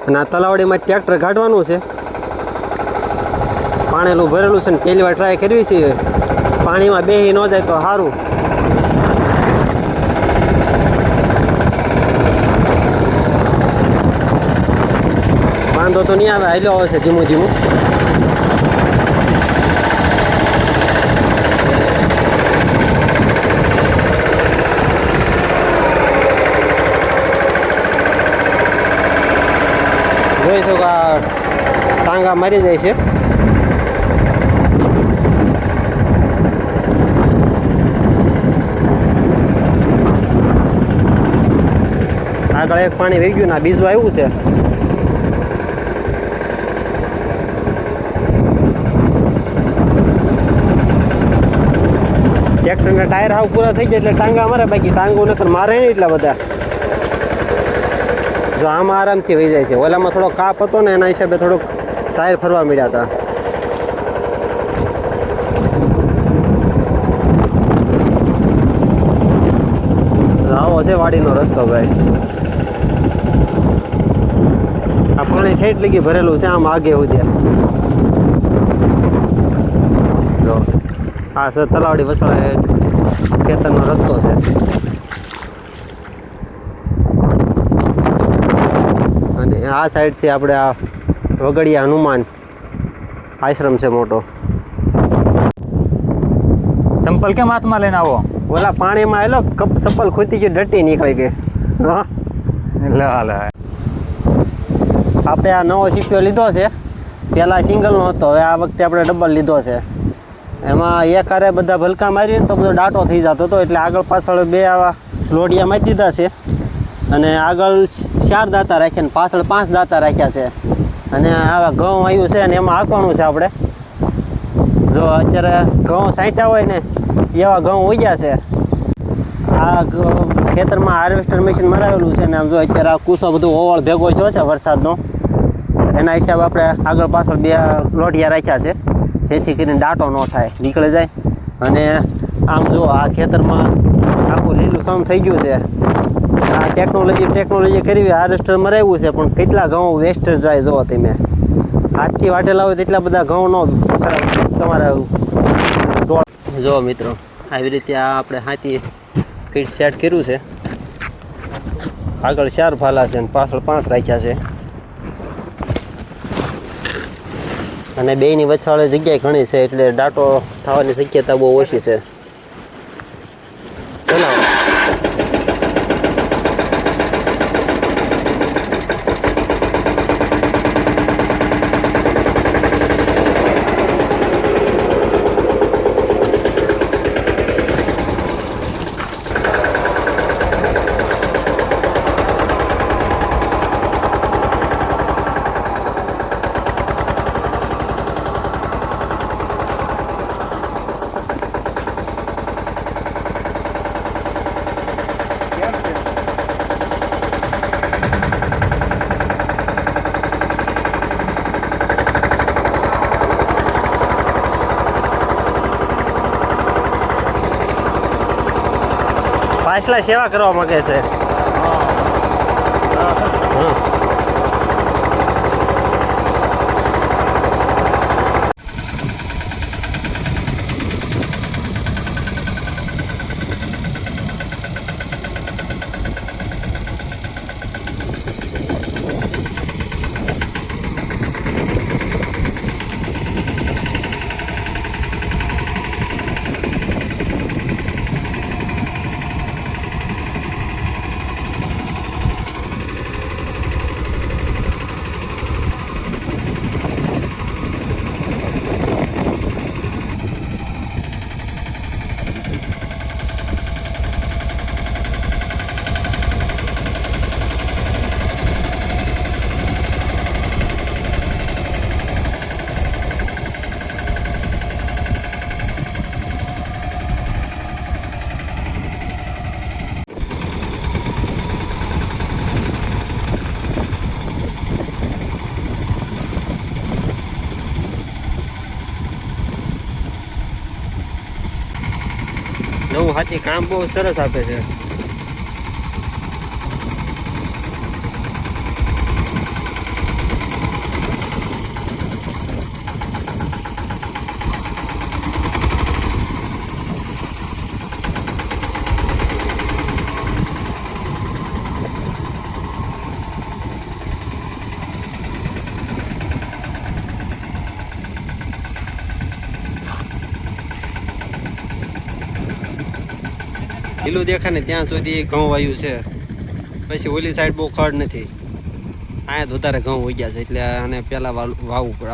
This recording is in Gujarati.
અને આ તલાવડીમાં ટ્રેક્ટર કાઢવાનું છે, પાણેલું ભરેલું છે ને પહેલી વાર ટ્રાય કરવી છે, પાણીમાં બેસી ન જાય તો સારું. વાંધો તો નહીં આવે, હાલ્યો આવે છે ધીમું ધીમું. જોઈ શકો આ ટાંગા મારી જાય છે. આગળ એક પાણી વહી ગયું ને બીજું આવ્યું છે. ટ્રેક્ટરના ટાયર હાવ પૂરા થઈ જાય એટલે ટાંગા મારે, બાકી ટાંગો નકર મારે નહીં એટલા બધા. જો આમાં આરામથી વહી જાય છે, ઓલામાં થોડો કાપ હતો ને એના હિસાબે થોડોક ટાયર ફરવા મળ્યા હતા. આવો છે વાડીનો રસ્તો ભાઈ. આ પાણી ઠેઠ લગી ભરેલું છે આમ આગે સુધી. જો આ છે તલાવડી વસાળે ખેતરનો રસ્તો છે. અને આ સાઈડ છે આપણે આ વગડિયા હનુમાન આશ્રમ છે મોટો. ચંપલ કેમ હાથમાં લઈને આવો? ઓલા પાણીમાં આવેલો કપ ચપ્પલ ખોતી ગઈ, ડટી નીકળી ગઈ. હા આપણે આ નવો સીપીઓ લીધો છે, પહેલાં સિંગલનો હતો, હવે આ વખતે આપણે ડબલ લીધો છે. એમાં એક હારે બધા ભલકા મારીને તો બધો ડાટો થઈ જતો હતો, એટલે આગળ પાછળ બે આવા લોડિયા મારી દીધા છે. અને આગળ 4 દાંતા રાખ્યા ને પાછળ 5 દાંતા રાખ્યા છે. અને આવા ઘઉં આવ્યું છે અને એમાં હાંકવાનું છે આપણે. જો અત્યારે ઘઉં સાંટ્યા હોય ને એવા ઘઉં ઉગ્યા છે. આ ખેતરમાં હાર્વેસ્ટર મશીન મરાવેલું છે ને આમ જો અત્યારે આ કૂસો બધું ઓવળ ભેગો થયો છે વરસાદનો, એના હિસાબે આપણે આગળ પાછળ 2 લોઢિયા રાખ્યા છે, જેથી કરીને દાંટો ન થાય, નીકળી જાય. અને આમ જો આ ખેતરમાં આખું લીલું સમ થઈ ગયું છે. આ ટેકનોલોજી કરવી, હાર્વેસ્ટર મરાવ્યું છે, પણ કેટલા ઘઉં વેસ્ટ જાય જો તમે. હાથથી વાટેલા હોય તેટલા બધા ઘઉં નો ખરાબ તમારે. જો મિત્રો આવી રીતે આ આપણે હાથી ફીટ સેટ કર્યું છે. આગળ 4 ફાલા છે અને પાછળ 5 રાખ્યા છે. અને બેયની વચ્ચાળે જગ્યા ઘણી છે, એટલે દાંટો થવાની શક્યતા બહુ ઓછી છે. ચલાવો. પાછલા સેવા કરવા માંગે છે. નવું હાથી કામ બહુ સરસ આપે છે. લીલું દેખાય ને ત્યાં સુધી ઘઉં વાયું છે. પછી ઓલી સાઈડ બહુ ખડ નથી, અહીંયા જ વધારે ઘઉં ઉગ્યા છે એટલે આને પહેલાં વાવવું પડે.